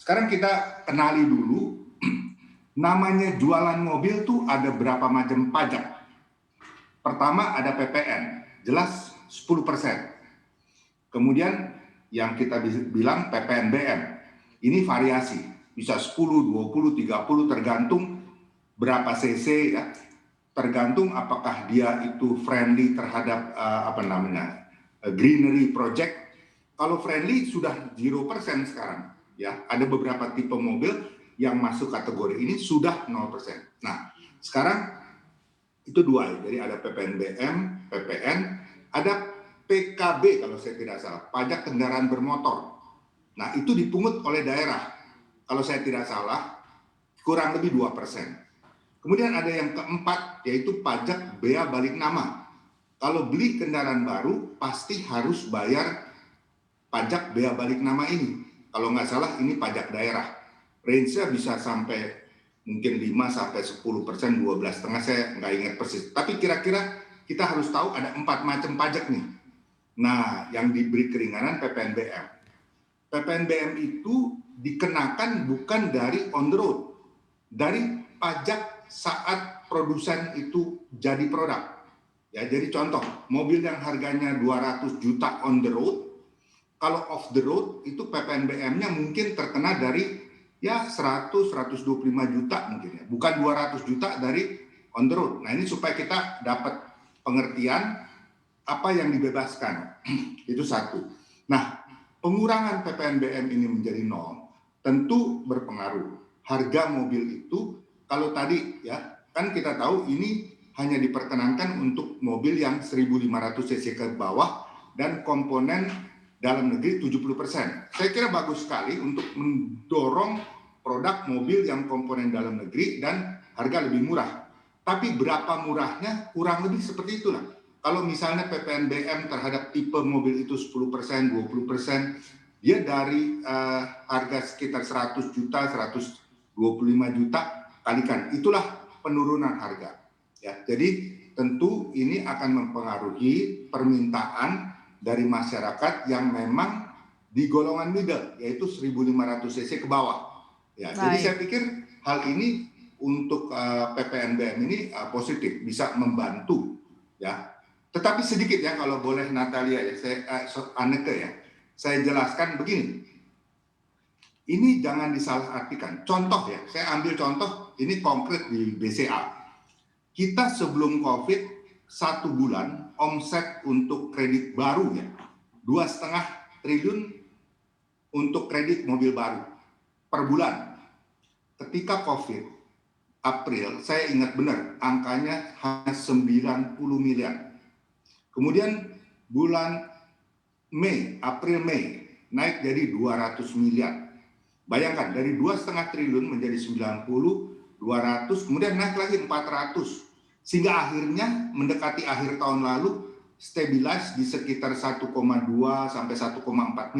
Sekarang kita kenali dulu, namanya jualan mobil tuh ada berapa macam pajak. Pertama ada PPN, jelas 10%. Kemudian yang kita bilang PPNBM, ini variasi, bisa 10, 20, 30 tergantung berapa cc ya, tergantung apakah dia itu friendly terhadap greenery project. Kalau friendly sudah 0% sekarang ya, ada beberapa tipe mobil yang masuk kategori ini sudah 0%. Nah, sekarang itu dua ya. Jadi ada PPNBM, PPN, ada PKB kalau saya tidak salah, pajak kendaraan bermotor. Nah, itu dipungut oleh daerah. Kalau saya tidak salah, kurang lebih 2%. Kemudian ada yang keempat, yaitu pajak bea balik nama. Kalau beli kendaraan baru, pasti harus bayar pajak bea balik nama ini. Kalau nggak salah, ini pajak daerah. Range-nya bisa sampai mungkin 5-10%, 12,5%, saya nggak ingat persis. Tapi kira-kira kita harus tahu ada 4 macam pajak nih. Nah, yang diberi keringanan PPNBM. PPNBM itu dikenakan bukan dari on the road, dari pajak saat produsen itu jadi produk. Ya, jadi contoh, mobil yang harganya 200 juta on the road, kalau off the road itu PPNBM-nya mungkin terkena dari ya 100-125 juta mungkin ya, bukan 200 juta dari on the road. Nah, ini supaya kita dapat pengertian apa yang dibebaskan. Itu satu. Nah, pengurangan PPNBM ini menjadi 0 tentu berpengaruh. Harga mobil itu kalau tadi ya kan kita tahu ini hanya diperkenankan untuk mobil yang 1.500 cc ke bawah dan komponen dalam negeri 70%. Saya kira bagus sekali untuk mendorong produk mobil yang komponen dalam negeri dan harga lebih murah. Tapi berapa murahnya kurang lebih seperti itulah. Kalau misalnya PPNBM terhadap tipe mobil itu 10%, 20%, dia dari harga sekitar 100 juta, 125 juta, kalikan. Itulah penurunan harga. Ya, jadi tentu ini akan mempengaruhi permintaan dari masyarakat yang memang di golongan middle, yaitu 1.500 cc ke bawah. Ya, jadi saya pikir hal ini untuk PPNBM ini positif, bisa membantu. Ya, tetapi sedikit ya kalau boleh Natalia ya, Anneke ya, saya jelaskan begini. Ini jangan disalahartikan. Contoh ya, saya ambil contoh ini konkret di BCA. Kita sebelum COVID 1 bulan omset untuk kredit baru ya 2,5 triliun untuk kredit mobil baru per bulan. Ketika COVID April, saya ingat benar angkanya hanya 90 miliar. Kemudian bulan Mei, April Mei naik jadi 200 miliar. Bayangkan dari 2,5 triliun menjadi 90, 200, kemudian naik lagi 400. Sehingga akhirnya mendekati akhir tahun lalu stabilize di sekitar 1,2 sampai 1,4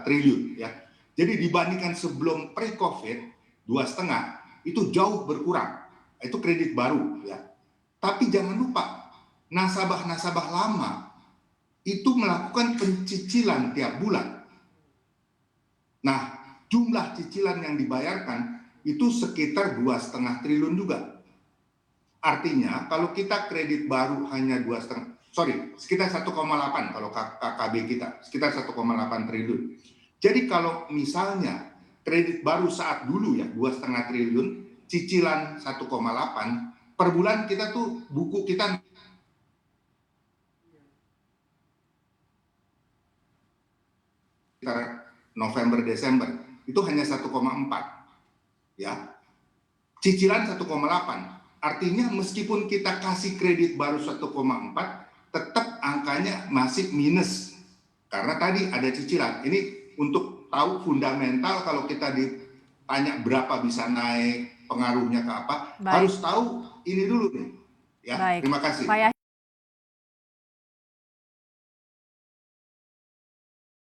triliun ya. Jadi dibandingkan sebelum pre-COVID 2,5 itu jauh berkurang. Itu kredit baru ya. Tapi jangan lupa nasabah-nasabah lama itu melakukan pencicilan tiap bulan. Nah, jumlah cicilan yang dibayarkan itu sekitar 2,5 triliun juga. Artinya kalau kita kredit baru hanya sekitar 1,8 kalau KKB kita, sekitar 1,8 triliun. Jadi kalau misalnya kredit baru saat dulu ya 2,5 triliun, cicilan 1,8 per bulan kita tuh buku kita sekitar November Desember itu hanya 1,4 ya. Cicilan 1,8. Artinya meskipun kita kasih kredit baru 1,4, tetap angkanya masih minus. Karena tadi ada cicilan. Ini untuk tahu fundamental kalau kita ditanya berapa bisa naik, pengaruhnya ke apa, harus tahu ini dulu nih. Ya, terima kasih.